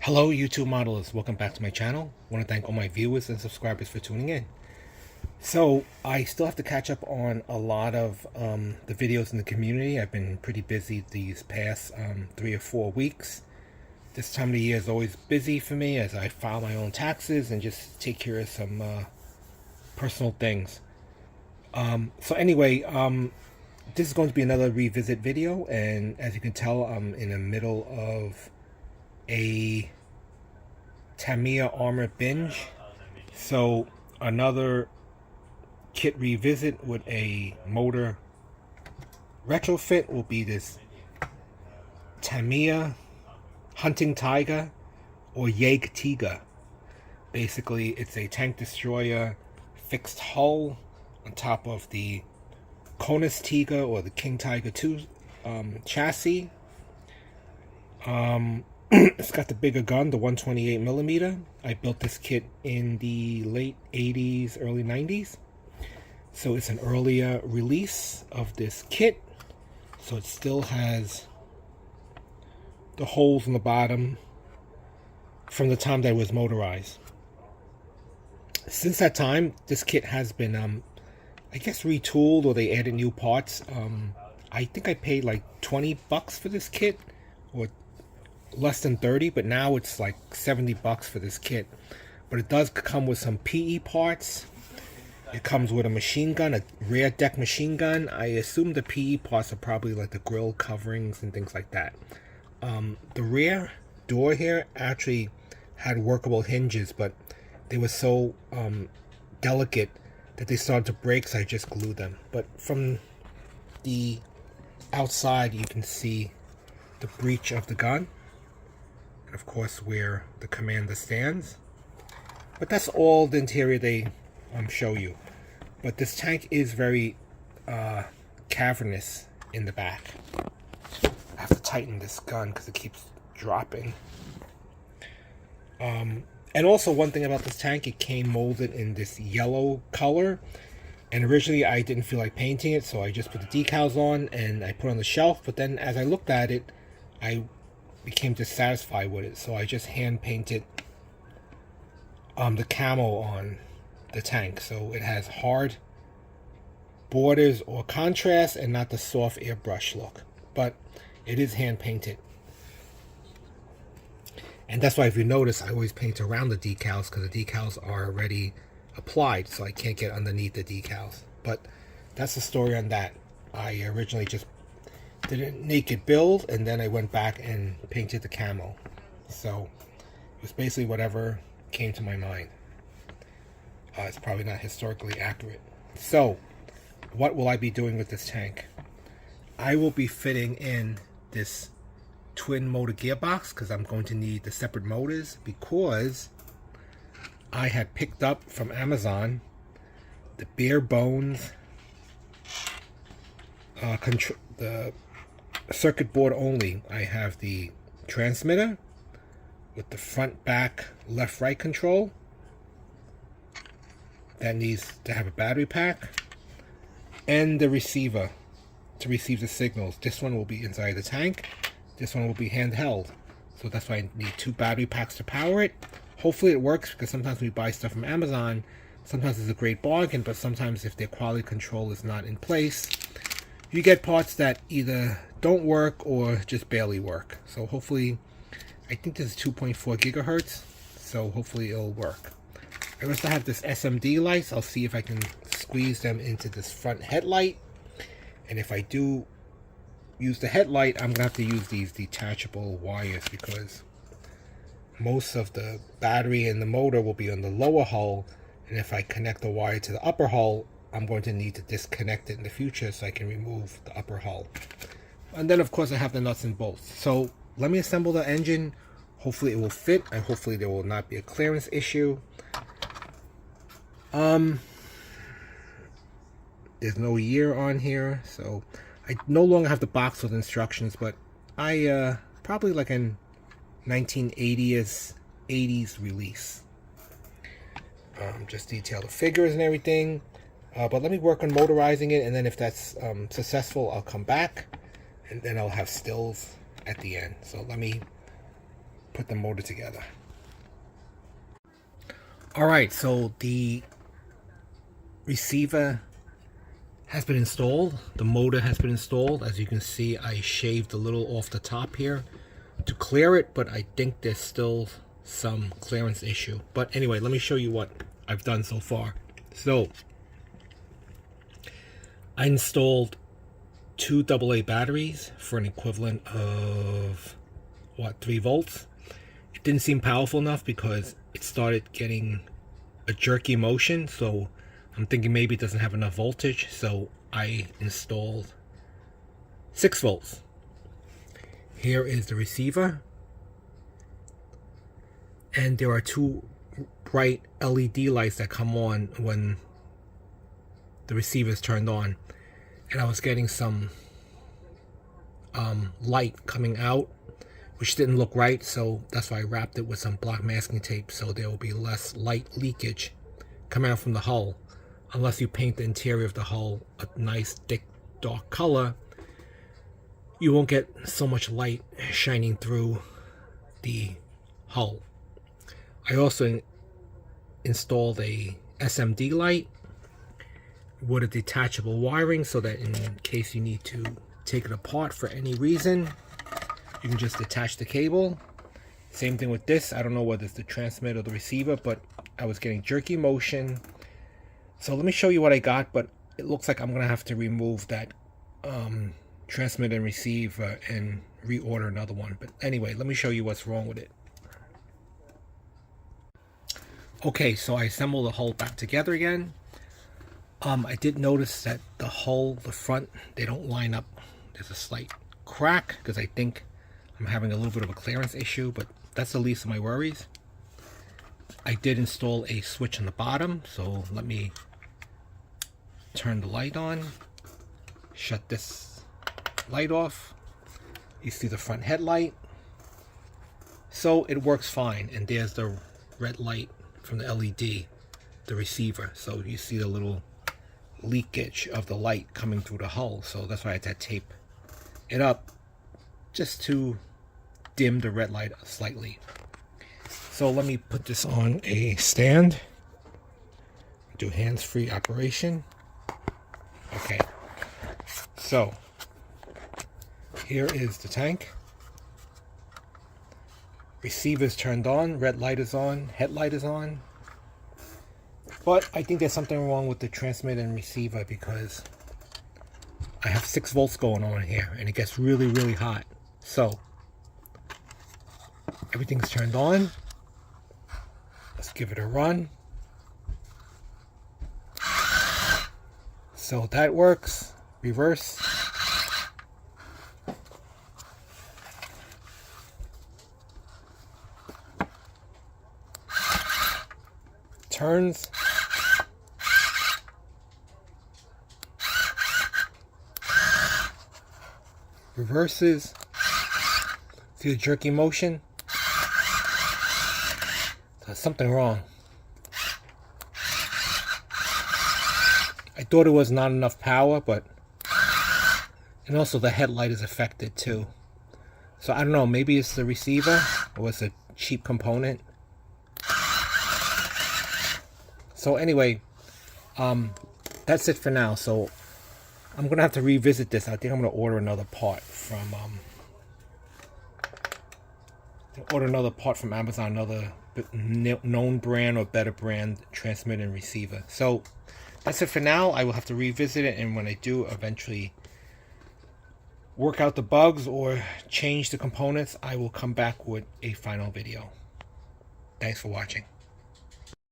Hello YouTube modelers, welcome back to my channel. I want to thank all my viewers and subscribers for tuning in. So I still have to catch up on a lot of the videos in the community. I've been pretty busy these past 3 or 4 weeks. This time of the year is always busy for me as I file my own taxes and just take care of some personal things. So anyway, this is going to be another revisit video, and as you can tell, I'm in the middle of a Tamiya armor binge. So another kit revisit with a motor retrofit will be this Tamiya hunting tiger or Jagdtiger. Basically, it's a tank destroyer fixed hull on top of the Konus Tiger or the King Tiger 2 chassis. It's got the bigger gun, the 128mm. I built this kit in the late 80s, early 90s. So it's an earlier release of this kit. So it still has the holes in the bottom from the time that it was motorized. Since that time, this kit has been, I guess, retooled, or they added new parts. I think I paid like 20 bucks for this kit, or less than 30, but now it's like 70 bucks for this kit. But it does come with some PE parts. It comes with a machine gun, a rear deck machine gun. I assume the PE parts are probably like the grill coverings and things like that. The rear door here actually had workable hinges, but they were so delicate that they started to break, so I just glued them. But from the outside, you can see the breech of the gun, and of course where the commander stands. But that's all the interior they show you. But this tank is very cavernous in the back. I have to tighten this gun because it keeps dropping. And also, one thing about this tank, it came molded in this yellow color, and originally I didn't feel like painting it, so I just put the decals on and I put it on the shelf. But then as I looked at it, I became dissatisfied with it, so I just hand painted the camo on the tank, so it has hard borders or contrast and not the soft airbrush look. But it is hand painted, and that's why, if you notice, I always paint around the decals, because the decals are already applied, so I can't get underneath the decals. But that's the story on that. I originally just did a naked build, and then I went back and painted the camo. So it was basically whatever came to my mind. It's probably not historically accurate. So what will I be doing with this tank? I will be fitting in this twin motor gearbox, because I'm going to need the separate motors, because I had picked up from Amazon the bare bones the circuit board only. I have the transmitter with the front, back, left, right control. That needs to have a battery pack, and the receiver to receive the signals. This one will be inside the tank. This one will be handheld. So that's why I need 2 battery packs to power it. Hopefully it works, because sometimes we buy stuff from Amazon. Sometimes it's a great bargain, but sometimes if their quality control is not in place, you get parts that either don't work or just barely work. So hopefully, I think this is 2.4 gigahertz, so hopefully it'll work. I also have this SMD lights. I'll see if I can squeeze them into this front headlight. And if I do use the headlight, I'm gonna have to use these detachable wires, because most of the battery and the motor will be on the lower hull, and if I connect the wire to the upper hull, I'm going to need to disconnect it in the future so I can remove the upper hull. And then of course I have the nuts and bolts. So let me assemble the engine. Hopefully it will fit, and hopefully there will not be a clearance issue. There's no year on here, so I no longer have the box with instructions, but I probably like in 1980s release. Just detail the figures and everything. But let me work on motorizing it, and then if that's successful, I'll come back, and then I'll have stills at the end. So let me put the motor together. Alright, so the receiver has been installed. The motor has been installed. As you can see, I shaved a little off the top here to clear it, but I think there's still some clearance issue. But anyway, let me show you what I've done so far. So I installed 2 AA batteries for an equivalent of, what, 3 volts. It didn't seem powerful enough because it started getting a jerky motion, so I'm thinking maybe it doesn't have enough voltage, so I installed 6 volts. Here is the receiver, and there are 2 bright LED lights that come on when the receiver is turned on, and I was getting some light coming out, which didn't look right, so that's why I wrapped it with some black masking tape so there will be less light leakage coming out from the hull. Unless you paint the interior of the hull a nice thick dark color, you won't get so much light shining through the hull. I also installed a SMD light with a detachable wiring so that in case you need to take it apart for any reason, you can just detach the cable. Same thing with this. I don't know whether it's the transmitter or the receiver, but I was getting jerky motion. So let me show you what I got, but it looks like I'm going to have to remove that transmit and receive and reorder another one. But anyway, let me show you what's wrong with it. Okay, so I assembled the hull back together again. I did notice that the hull, the front, they don't line up. There's a slight crack because I think I'm having a little bit of a clearance issue, but that's the least of my worries. I did install a switch on the bottom, so let me turn the light on, shut this light off. You see the front headlight, so it works fine, and there's the red light from the LED, the receiver, so you see the little leakage of the light coming through the hull, so that's why I had to tape it up just to dim the red light slightly. So let me put this on a stand, do hands-free operation. Okay, so here is the tank. Receiver's turned on, red light is on, headlight is on. But I think there's something wrong with the transmitter and receiver because I have 6 volts going on here and it gets really, really hot. So everything's turned on. Let's give it a run. So that works. Reverse. Turns. Reverses. See the jerky motion? There's something wrong. I thought it was not enough power, but... And also the headlight is affected too. So I don't know, maybe it's the receiver or it's a cheap component. So anyway, that's it for now. So I'm going to have to revisit this. I think I'm going to order another part from... Amazon, another known brand or better brand transmitter and receiver. So that's it for now. I will have to revisit it, and when I do eventually work out the bugs or change the components, I will come back with a final video. Thanks for watching.